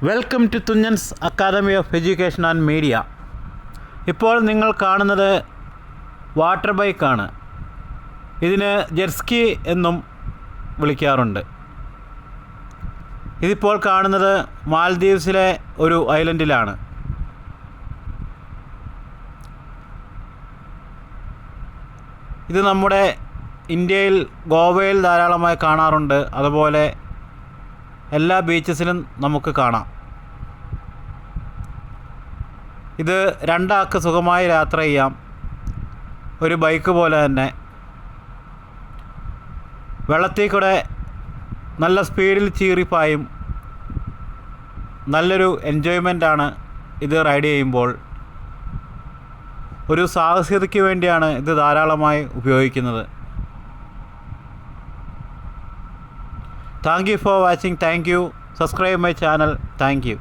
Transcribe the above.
Welcome to Thunchan's academy of education and media. ഇപ്പോൾ നിങ്ങൾ കാണുന്നത് വാട്ടർ ബൈക്കാണ്. ഇതിന് ജെറ്റ്സ്കി എന്നും വിളിക്കാറുണ്ട്. ഇതിപ്പോൾ കാണുന്നത് മാൽദീവ്സിലെ ഒരു ഐലൻഡിലാണ്. ഇത് നമ്മുടെ ഇന്ത്യയിൽ ഗോവയിൽ ധാരാളമായി കാണാറുണ്ട്. അതുപോലെ എല്ലാ ബീച്ചസിലും നമുക്ക് കാണാം. ഇത് രണ്ടാൾക്ക് സുഖമായി യാത്ര ചെയ്യാം. ഒരു ബൈക്ക് പോലെ തന്നെ വെള്ളത്തിൽ കൂടെ നല്ല സ്പീഡിൽ ചീറിപ്പായും. നല്ലൊരു എൻജോയ്മെൻ്റാണ് ഇത് റൈഡ് ചെയ്യുമ്പോൾ. ഒരു സാഹസികതയ്ക്ക് വേണ്ടിയാണ് ഇത് ധാരാളമായി ഉപയോഗിക്കുന്നത്. Thank you for watching. Thank you. Subscribe my channel. Thank you.